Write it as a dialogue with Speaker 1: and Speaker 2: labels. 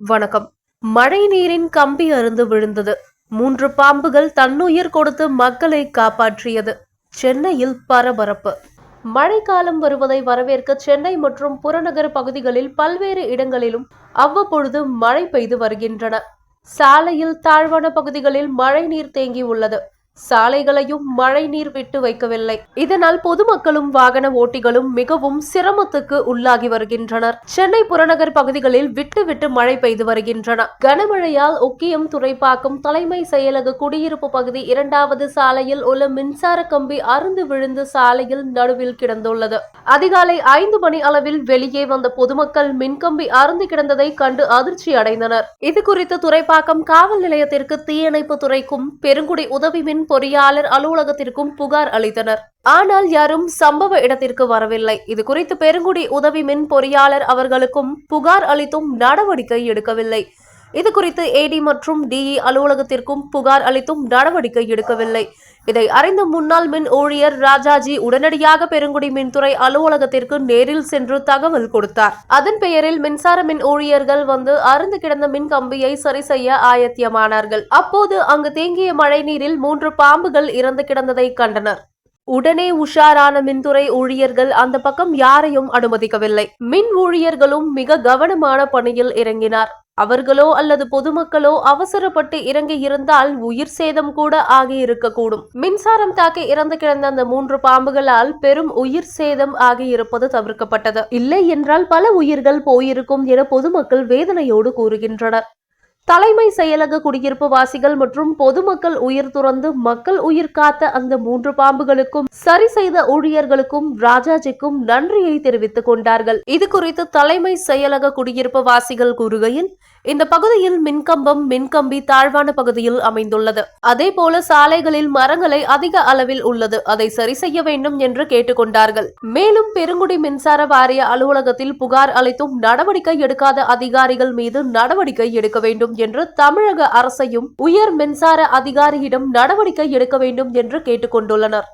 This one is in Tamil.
Speaker 1: வணக்கம். மழை நீரின் கம்பி அறுந்து விழுந்தது. 3 பாம்புகள் தன்னுயிர் கொடுத்து மக்களை காப்பாற்றியது. சென்னையில் பரபரப்பு. மழைக்காலம் வருவதை வரவேற்க சென்னை மற்றும் புறநகர் பகுதிகளில் பல்வேறு இடங்களிலும் அவ்வப்பொழுது மழை பெய்து வருகின்றன. சாலையில் தாழ்வான பகுதிகளில் மழை நீர் தேங்கி உள்ளது. சாலைகளையும் மழை நீர் விட்டு வைக்கவில்லை. இதனால் பொதுமக்களும் வாகன ஓட்டிகளும் மிகவும் சிரமத்துக்கு உள்ளாகி வருகின்றனர். சென்னை புறநகர் பகுதிகளில் விட்டு விட்டு மழை பெய்து வருகின்றன. கனமழையால் ஒக்கியம் துறைப்பாக்கம் தலைமை செயலக குடியிருப்பு பகுதி 2வது சாலையில் உள்ள மின்சார கம்பி அறுந்து விழுந்து சாலையில் நடுவில் கிடந்துள்ளது. அதிகாலை 5 மணி அளவில் வெளியே வந்த பொதுமக்கள் மின்கம்பி அறுந்து கிடந்ததை கண்டு அதிர்ச்சி அடைந்தனர். இது குறித்து துறைப்பாக்கம் காவல் நிலையத்திற்கு தீயணைப்பு துறைக்கும் பெருங்குடி உதவி மின் பொறியாளர் அலுவலகத்திற்கும் புகார் அளித்தனர். ஆனால் யாரும் சம்பவ இடத்திற்கு வரவில்லை. இது குறித்து பெருங்குடி உதவி மின் பொறியாளர் அவர்களுக்கும் புகார் அளித்தும் நடவடிக்கை எடுக்கவில்லை. இது குறித்து ஏடி மற்றும் டிஇ அலுவலகத்திற்கும் புகார் அளித்தும் நடவடிக்கை எடுக்கவில்லை. இதை அறிந்த முன்னாள் மின் ஊழியர் ராஜாஜி உடனடியாக பெருங்குடி மின்துறை அலுவலகத்திற்கு நேரில் சென்று தகவல் கொடுத்தார். அதன் பெயரில் மின்சார மின் ஊழியர்கள் வந்து அறுந்து கிடந்த மின் கம்பியை சரி செய்ய ஆயத்தியமானார்கள். அப்போது அங்கு தேங்கிய மழை நீரில் 3 பாம்புகள் இறந்து கிடந்ததை கண்டனர். உடனே உஷாரான மின்துறை ஊழியர்கள் அந்த பக்கம் யாரையும் அனுமதிக்கவில்லை. மின் ஊழியர்களும் மிக கவனமான பணியில் இறங்கினார். அவர்களோ அல்லது பொதுமக்களோ அவசரப்பட்டு இறங்கி இருந்தால் உயிர் சேதம் கூட ஆகி இருக்கக்கூடும். மின்சாரம் தாக்கி இறந்து கிடந்த அந்த 3 பாம்புகளால் பெரும் உயிர் சேதம் ஆகி இருப்பது தவிர்க்கப்பட்டது. இல்லை என்றால் பல உயிர்கள் போயிருக்கும் என பொதுமக்கள் வேதனையோடு கூறுகின்றனர். தலைமை செயலக குடியிருப்பு வாசிகள் மற்றும் பொதுமக்கள் உயிர் துறந்து மக்கள் உயிர் காத்த அந்த 3 பாம்புகளுக்கும் சரி செய்த ஊழியர்களுக்கும் ராஜாஜிக்கும் நன்றியை தெரிவித்துக் கொண்டார்கள். இது குறித்து தலைமை செயலக குடியிருப்பு வாசிகள் கூறுகையில், இந்த பகுதியில் மின்கம்பம் மின்கம்பி தாழ்வான பகுதியில் அமைந்துள்ளது. அதே போல சாலைகளில் மரங்களை அதிக அளவில் உள்ளது. அதை சரி செய்ய வேண்டும் என்று கேட்டுக்கொண்டார்கள். மேலும் பெருங்குடி மின்சார வாரிய அலுவலகத்தில் புகார் அளித்தும் நடவடிக்கை எடுக்காத அதிகாரிகள் மீது நடவடிக்கை எடுக்க வேண்டும் என்று தமிழக அரசையும் உயர் மின்சார அதிகாரியிடம் நடவடிக்கை எடுக்க வேண்டும் என்று கேட்டுக்கொண்டுள்ளனர்.